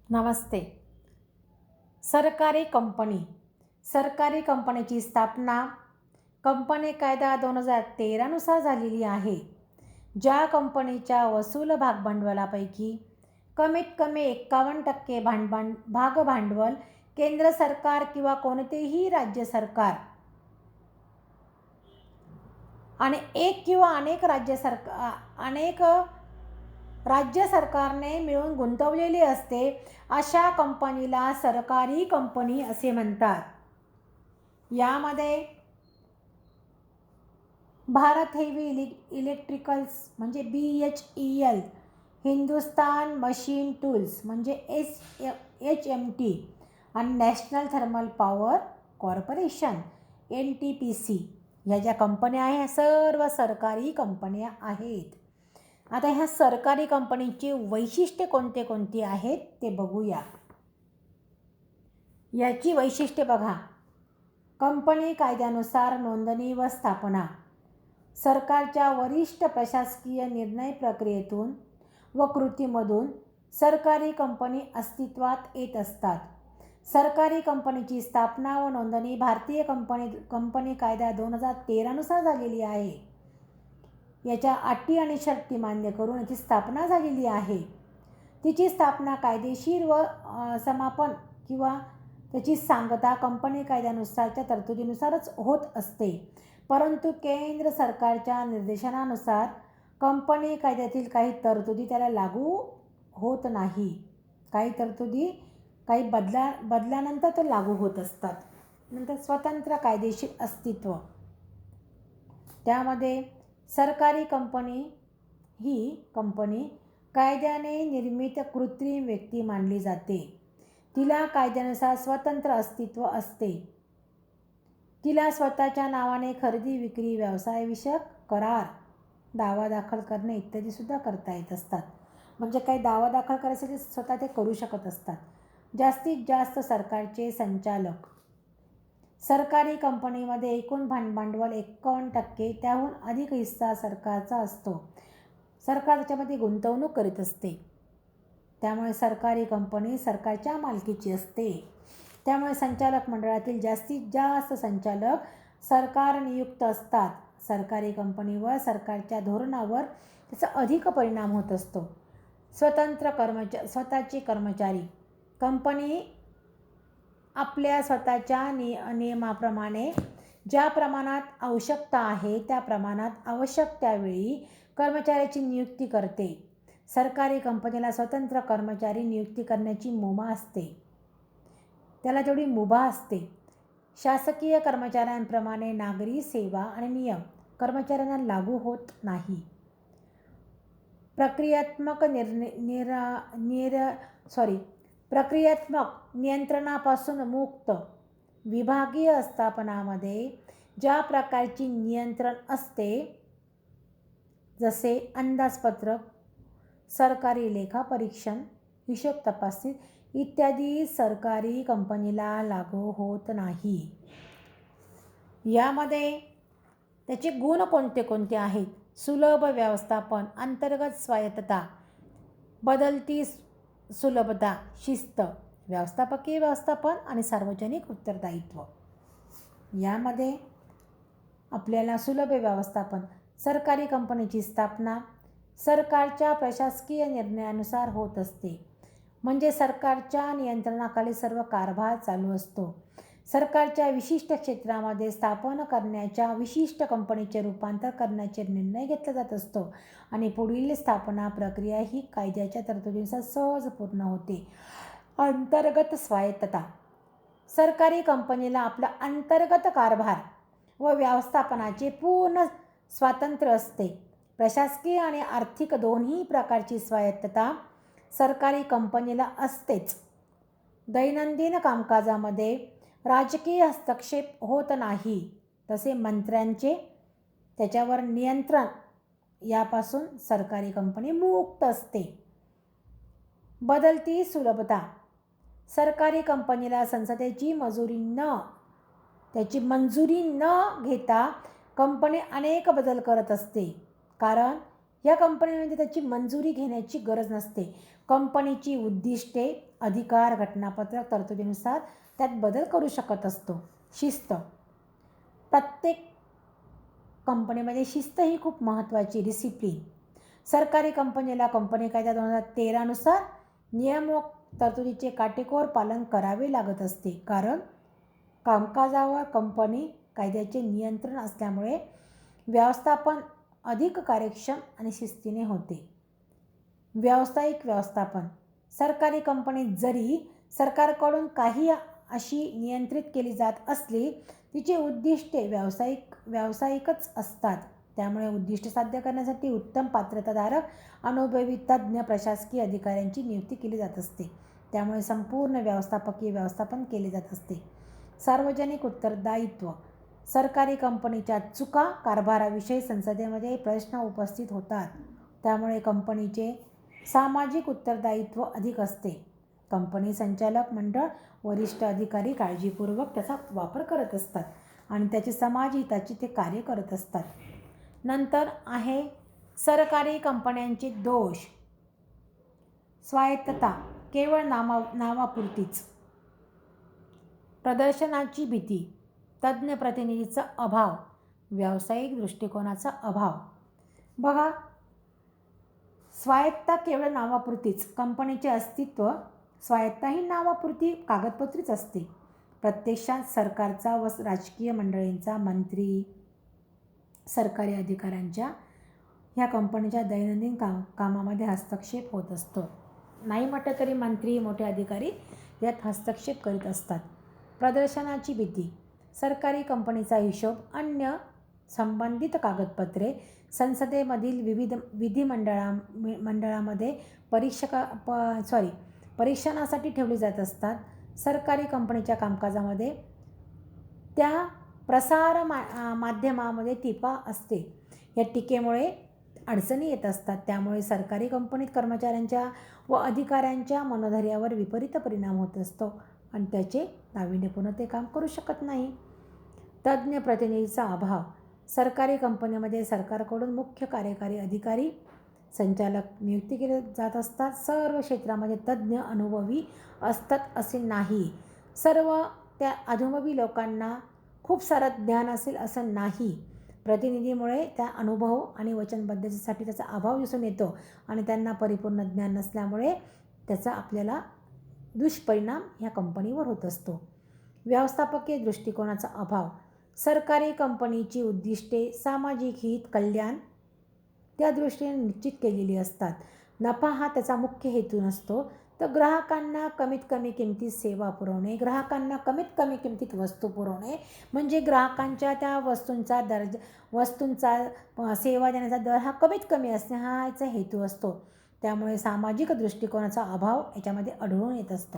नमस्ते. सरकारी कंपनीची स्थापना कंपनी कायदा 2013 नुसार झालेली आहे. ज्या कंपनीच्या वसूल भागभांडवलापैकी कमीत कमी 51% भागभांडवल केंद्र सरकार किंवा कोणतेही राज्य सरकार आणि एक किंवा अनेक राज्य सरकारने मिळून गुंतवलेली असते, अशा कंपनीला सरकारी कंपनी असे म्हणतात. यामध्ये भारत हेवी इलेक्ट्रिकल्स म्हणजे BHEL, हिंदुस्तान मशीन टूल्स म्हणजे HMT आणि national thermal power corporation NTPC ह्या ज्या कंपन्या आहेत ह्या सर्व सरकारी कंपन्या आहेत. आता ह्या सरकारी कंपनीची वैशिष्ट्ये कोणते कोणती आहेत ते बघूया. याची वैशिष्ट्ये बघा. कंपनी कायद्यानुसार नोंदणी व स्थापना सरकारच्या वरिष्ठ प्रशासकीय निर्णय प्रक्रियेतून व कृतीमधून सरकारी कंपनी अस्तित्वात येत असतात. सरकारी कंपनीची स्थापना व नोंदणी भारतीय कंपनी कायदा 2013 नुसार झालेली आहे. याच्या अटी आणि शर्ती मान्य करून याची स्थापना झालेली आहे. तिची स्थापना कायदेशीर व समापन किंवा त्याची सांगता कंपनी कायद्यानुसारच्या तरतुदीनुसारच होत असते. परंतु केंद्र सरकारच्या निर्देशनानुसार कंपनी कायद्यातील काही तरतुदी त्याला लागू होत नाही. काही तरतुदी काही बदल्यानंतर तो लागू होत असतात. नंतर स्वतंत्र कायदेशीर अस्तित्व. त्यामध्ये सरकारी कंपनी ही कंपनी कायद्याने निर्मित कृत्रिम व्यक्ती मानली जाते. तिला कायद्यानुसार स्वतंत्र अस्तित्व असते. तिला स्वतःच्या नावाने खरेदी विक्री व्यवसायविषयक करार दावा दाखल करणे इत्यादी सुद्धा करता येत असतात. म्हणजे काही दावा दाखल करायसाठी स्वतः ते करू शकत असतात. जास्तीत जास्त सरकारचे संचालक. सरकारी कंपनीमध्ये एकूण भांडवल 51% त्याहून अधिक हिस्सा सरकारचा असतो. सरकार त्याच्यामध्ये गुंतवणूक करीत असते. त्यामुळे सरकारी कंपनी सरकारच्या मालकीची असते. त्यामुळे संचालक मंडळातील जास्तीत जास्त संचालक सरकार नियुक्त असतात. सरकारी कंपनीवर सरकारच्या धोरणावर त्याचा अधिक परिणाम होत असतो. स्वतःचे कर्मचारी. कंपनी आपल्या स्वतःच्या नियमाप्रमाणे ज्या प्रमाणात आवश्यकता आहे त्या प्रमाणात आवश्यक त्यावेळी कर्मचाऱ्याची नियुक्ती करते. सरकारी कंपनीला स्वतंत्र कर्मचारी नियुक्ती करण्याची मुभा असते. त्याला तेवढी मुभा असते. शासकीय कर्मचाऱ्यांप्रमाणे नागरी सेवा आणि नियम कर्मचाऱ्यांना लागू होत नाही. प्रक्रियात्मक नियंत्रणापासून मुक्त. विभागीय आस्थापनामध्ये ज्या प्रकारची नियंत्रण असते जसे अंदाजपत्रक, सरकारी लेखापरीक्षण, हिशोब तपासणी इत्यादी सरकारी कंपनीला लागू होत नाही. यामध्ये त्याचे गुण कोणते कोणते आहेत? सुलभ व्यवस्थापन, अंतर्गत स्वायत्तता, बदलती सुलभता, शिस्त, व्यवस्थापकीय व्यवस्थापन आणि सार्वजनिक उत्तरदायित्व. यामध्ये आपल्याला सुलभ व्यवस्थापन. सरकारी कंपनीची स्थापना सरकारच्या प्रशासकीय निर्णयानुसार होत असते. म्हणजे सरकारच्या नियंत्रणाखाली सर्व कारभार चालू असतो. सरकारच्या विशिष्ट क्षेत्रामध्ये स्थापन करण्याच्या विशिष्ट कंपनीचे रूपांतर करण्याचे निर्णय घेतला जात असतो आणि पुढील स्थापना प्रक्रिया ही कायद्याच्या तरतुदीनुसार सहज पूर्ण होते. अंतर्गत स्वायत्तता. सरकारी कंपनीला आपला अंतर्गत कारभार व व्यवस्थापनाचे पूर्ण स्वातंत्र्य असते. प्रशासकीय आणि आर्थिक दोन्ही प्रकारची स्वायत्तता सरकारी कंपनीला असतेच. दैनंदिन कामकाजामध्ये राजकीय हस्तक्षेप होत नाही. तसे मंत्र्यांचे त्याच्यावर नियंत्रण यापासून सरकारी कंपनी मुक्त असते. बदलती सुलभता. सरकारी कंपनीला संसदेची मंजुरी न घेता कंपनी अनेक बदल करत असते. कारण या कंपनीमध्ये त्याची मंजुरी घेण्याची गरज नसते. कंपनीची उद्दिष्टे, अधिकार, घटनापत्रक तरतुदीनुसार त्यात बदल करू शकत असतो. शिस्त. प्रत्येक कंपनीमध्ये शिस्त ही खूप महत्त्वाची. डिसिप्लिन. सरकारी कंपनीला कंपनी कायदा 2013 नुसार नियम व तरतुदीचे काटेकोर पालन करावे लागत असते, कारण कामकाजावर कंपनी कायद्याचे नियंत्रण असल्यामुळे व्यवस्थापन अधिक कार्यक्षम आणि शिस्तीने होते. व्यावसायिक व्यवस्थापन. सरकारी कंपनीत जरी सरकारकडून काही अशी नियंत्रित केली जात असली, तिची उद्दिष्टे व्यावसायिकच असतात. त्यामुळे उद्दिष्ट साध्य करण्यासाठी उत्तम पात्रताधारक, अनुभवी, तज्ज्ञ प्रशासकीय अधिकाऱ्यांची नियुक्ती केली जात असते. त्यामुळे संपूर्ण व्यवस्थापकीय व्यवस्थापन केले जात असते. सार्वजनिक उत्तरदायित्व. सरकारी कंपनीच्या चुका, कारभाराविषयी संसदेमध्ये प्रश्न उपस्थित होतात. त्यामुळे कंपनीचे सामाजिक उत्तरदायित्व अधिक असते. कंपनी संचालक मंडळ, वरिष्ठ अधिकारी काळजीपूर्वक त्याचा वापर करत असतात आणि त्याचे समाजहिताचे ते कार्य करत असतात. नंतर आहे सरकारी कंपन्यांचे दोष. स्वायत्तता केवळ नावापुरतीच. प्रदर्शनाची भीती. तज्ज्ञ प्रतिनिधीचा अभाव. व्यावसायिक दृष्टिकोनाचा अभाव. बघा, स्वायत्तता केवळ नावापुरतीच. कंपनीचे अस्तित्व स्वायत्तता ही नावापुरती कागदपत्रीच असते. प्रत्यक्षात सरकारचा व राजकीय मंडळींचा, मंत्री, सरकारी अधिकाऱ्यांच्या ह्या कंपनीच्या दैनंदिन कामामध्ये हस्तक्षेप होत असतो. नाही म्हटलं तरी मंत्री, मोठे अधिकारी यात हस्तक्षेप करीत असतात. प्रदर्शनाची भीती. सरकारी कंपनीचा हिशोब, अन्य संबंधित कागदपत्रे संसदेमधील विविध मंडळामध्ये परीक्षणासाठी ठेवली जात असतात. सरकारी कंपनीच्या कामकाजामध्ये त्या प्रसार माध्यमामध्ये टीका असते. या टीकेमुळे अडचणी येत असतात. त्यामुळे सरकारी कंपनीत कर्मचाऱ्यांच्या व अधिकाऱ्यांच्या मनोधैर्यावर विपरीत परिणाम होत असतो आणि त्याचे नाविन्यपूर्ण ते काम करू शकत नाही. तज्ज्ञ प्रतिनिधीचा अभाव. सरकारी कंपनीमध्ये सरकारकडून मुख्य कार्यकारी अधिकारी, संचालक नियुक्ती केले जात असतात. सर्व क्षेत्रामध्ये तज्ज्ञ, अनुभवी असतात असे नाही. सर्व त्या अनुभवी लोकांना खूप सारं ज्ञान असेल असं नाही. प्रतिनिधीमुळे त्या अनुभव आणि वचनबद्धतेसाठी त्याचा अभाव दिसून येतो आणि त्यांना परिपूर्ण ज्ञान नसल्यामुळे त्याचा आपल्याला दुष्परिणाम ह्या कंपनीवर होत असतो. व्यवस्थापकीय दृष्टिकोनाचा अभाव. सरकारी कंपनीची उद्दिष्टे सामाजिक हित, कल्याण त्या दृष्टीने निश्चित केलेली असतात. नफा हा त्याचा मुख्य हेतू नसतो. तर ग्राहकांना कमीत कमी किमतीत सेवा पुरवणे, ग्राहकांना कमीत कमी किमतीत वस्तू पुरवणे, म्हणजे ग्राहकांच्या त्या वस्तूंचा सेवा देण्याचा दर हा कमीत कमी असणे हा याचा हेतू असतो. त्यामुळे सामाजिक दृष्टिकोनाचा अभाव याच्यामध्ये आढळून येत असतो.